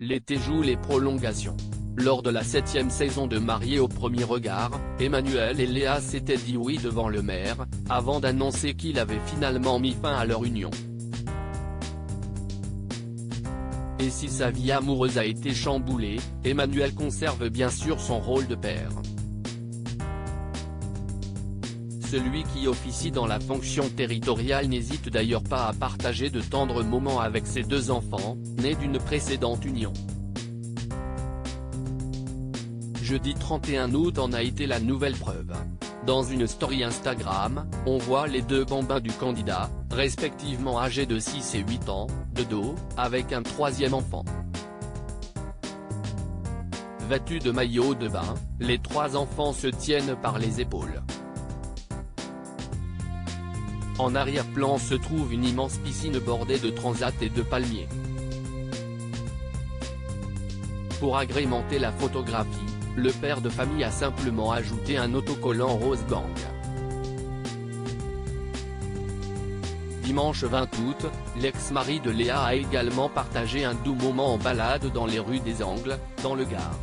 L'été joue les prolongations. Lors de la 7e saison de Mariés au premier regard, Emmanuel et Léa s'étaient dit oui devant le maire, avant d'annoncer qu'il avait finalement mis fin à leur union. Et si sa vie amoureuse a été chamboulée, Emmanuel conserve bien sûr son rôle de père. Celui qui officie dans la fonction territoriale n'hésite d'ailleurs pas à partager de tendres moments avec ses deux enfants, nés d'une précédente union. Jeudi 31 août en a été la nouvelle preuve. Dans une story Instagram, on voit les deux bambins du candidat, respectivement âgés de 6 et 8 ans, de dos, avec un troisième enfant. Vêtus de maillot de bain, les trois enfants se tiennent par les épaules. En arrière-plan se trouve une immense piscine bordée de transats et de palmiers. Pour agrémenter la photographie, le père de famille a simplement ajouté un autocollant rose gang. Dimanche 20 août, l'ex-mari de Léa a également partagé un doux moment en balade dans les rues des Angles, dans le Gard.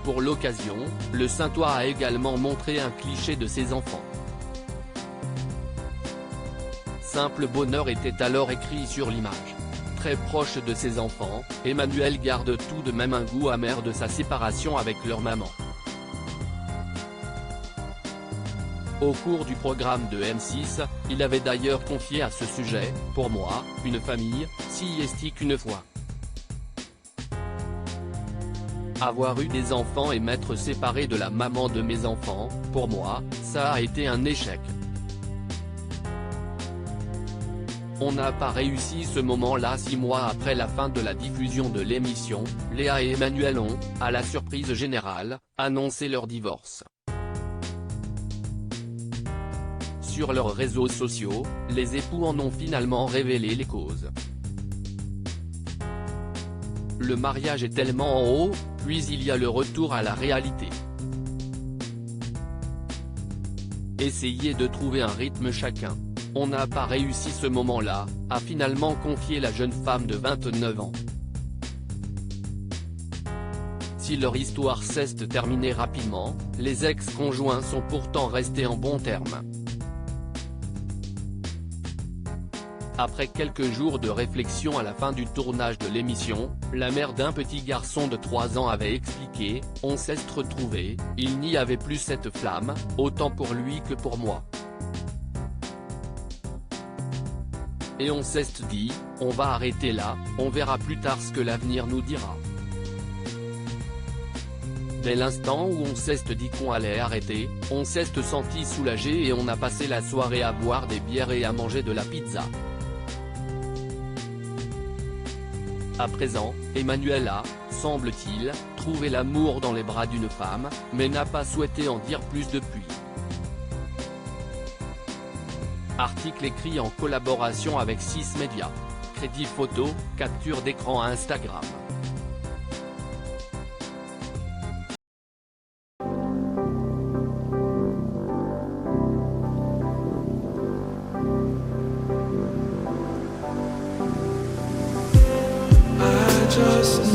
Pour l'occasion, le Saintois a également montré un cliché de ses enfants. Simple bonheur était alors écrit sur l'image. Très proche de ses enfants, Emmanuel garde tout de même un goût amer de sa séparation avec leur maman. Au cours du programme de M6, il avait d'ailleurs confié à ce sujet, « Pour moi, une famille, si estique une fois. Avoir eu des enfants et m'être séparé de la maman de mes enfants, pour moi, ça a été un échec. On n'a pas réussi ce moment-là 6 mois après la fin de la diffusion de l'émission, Léa et Emmanuel ont, à la surprise générale, annoncé leur divorce. Sur leurs réseaux sociaux, les époux en ont finalement révélé les causes. Le mariage est tellement en haut, puis il y a le retour à la réalité. Essayez de trouver un rythme chacun. On n'a pas réussi ce moment-là, a finalement confié la jeune femme de 29 ans. Si leur histoire s'est terminée rapidement, les ex-conjoints sont pourtant restés en bons termes. Après quelques jours de réflexion à la fin du tournage de l'émission, la mère d'un petit garçon de 3 ans avait expliqué « On s'est retrouvés, il n'y avait plus cette flamme, autant pour lui que pour moi. Et on s'est dit, on va arrêter là, on verra plus tard ce que l'avenir nous dira. » Dès l'instant où on s'est dit qu'on allait arrêter, on s'est senti soulagé et on a passé la soirée à boire des bières et à manger de la pizza. À présent, Emmanuel a, semble-t-il, trouvé l'amour dans les bras d'une femme, mais n'a pas souhaité en dire plus depuis. Article écrit en collaboration avec 6 médias. Crédit photo, capture d'écran Instagram. Just